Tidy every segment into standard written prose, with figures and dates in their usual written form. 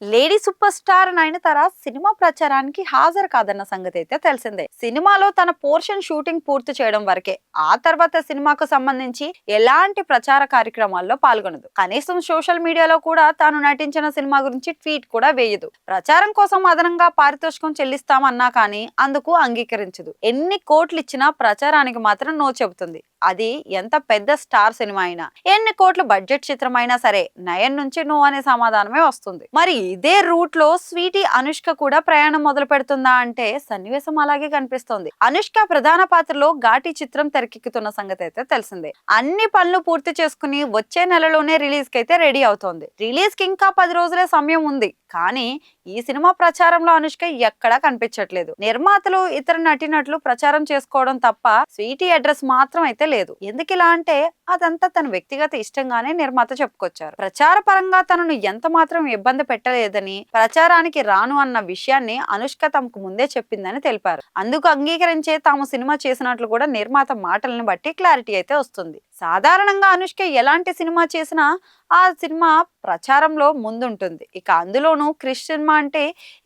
Lady super star Nayanthara cinema ప్రచారానికి హాజరు కాదన్న సంగతి అయితే తెలిసిందే. సినిమాలో తన పోర్షన్ షూటింగ్ పూర్తి చేయడం వరకే. ఆ తర్వాత సినిమాకు సంబంధించి ఎలాంటి ప్రచార కార్యక్రమాల్లో పాల్గొనదు. కనీసం సోషల్ మీడియాలో కూడా తాను నటించిన సినిమా గురించి ట్వీట్ కూడా వేయదు. ప్రచారం కోసం అదనంగా పారితోషికం చెల్లిస్తామన్నా కానీ అందుకు అంగీకరించదు. ఎన్ని కోట్లు ఇచ్చినా ప్రచారానికి మాత్రం నో చెబుతుంది. అది ఎంత పెద్ద స్టార్ సినిమా అయినా, ఎన్ని కోట్ల బడ్జెట్ చిత్రం అయినా సరే నయన్ నుంచి నో అనే సమాధానమే వస్తుంది. మరి ఇదే రూట్ లో స్వీటీ అనుష్క కూడా ప్రయాణం మొదలు పెడుతుందా అంటే సన్నివేశం అలాగే కనిపిస్తోంది. అనుష్క ప్రధాన పాత్రలో ఘాటి చిత్రం తెరకెక్కుతున్న సంగతి అయితే తెలిసిందే. అన్ని పనులు పూర్తి చేసుకుని వచ్చే నెలలోనే రిలీజ్ కి అయితే రెడీ అవుతోంది. రిలీజ్ కి ఇంకా 10 రోజులే సమయం ఉంది. కానీ ఈ సినిమా ప్రచారంలో అనుష్క ఎక్కడా కనిపించట్లేదు. నిర్మాతలు ఇతర నటీనటులు ప్రచారం చేసుకోవడం తప్ప స్వీటీ అడ్రస్ మాత్రం అయితే లేదు. ఎందుకు ఇలా అంటే అదంతా తన వ్యక్తిగత ఇష్టంగానే నిర్మాత చెప్పుకొచ్చారు. ప్రచార పరంగా తనను ఎంత మాత్రం ఇబ్బంది పెట్టలేదని, ప్రచారానికి రాను అన్న విషయాన్ని అనుష్క తమకు ముందే చెప్పిందని తెలిపారు. అందుకు అంగీకరించే తాము సినిమా చేసినట్లు కూడా నిర్మాత మాటలను బట్టి క్లారిటీ అయితే వస్తుంది. సాధారణంగా అనుష్క ఎలాంటి సినిమా చేసినా ఆ సినిమా ప్రచారంలో ముందుంటుంది. ఇక అందులోనూ క్రిష్ సినిమా అంటే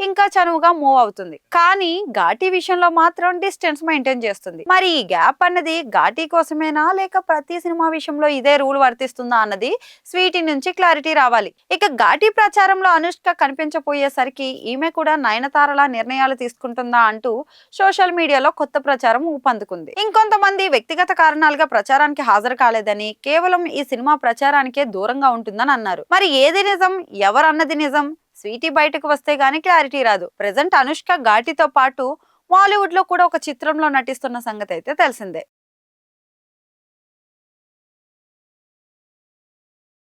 ఇంకా చనువుగా మూవ్ అవుతుంది. కానీ ఘాటీ విషయంలో మాత్రం డిస్టెన్స్ మెయింటైన్ చేస్తుంది. మరి ఈ గ్యాప్ అన్నది ఘాటీ కోసమేనా లేక ప్రతి సినిమా విషయంలో ఇదే రూల్ వర్తిస్తుందా అన్నది స్వీటీ నుంచి క్లారిటీ రావాలి. ఇక ఘాటీ ప్రచారంలో అనుష్క కనిపించపోయేసరికి ఈమె కూడా నయనతారలా నిర్ణయాలు తీసుకుంటుందా అంటూ సోషల్ మీడియాలో కొత్త ప్రచారం ఊపందుకుంది. ఇంకొంతమంది వ్యక్తిగత కారణాలుగా ప్రచారానికి హాజరు కాలేదని, కేవలం ఈ సినిమా ప్రచారానికే దూరంగా ఉంటుందని అన్నారు. మరి ఏది నిజం, ఎవరన్నది నిజం? స్వీటీ బయటకు వస్తే గానీ క్లారిటీ రాదు. ప్రెజెంట్ అనుష్క ఘాటీతో పాటు బాలీవుడ్ లో కూడా ఒక చిత్రంలో నటిస్తున్న సంగతి అయితే తెలిసిందే.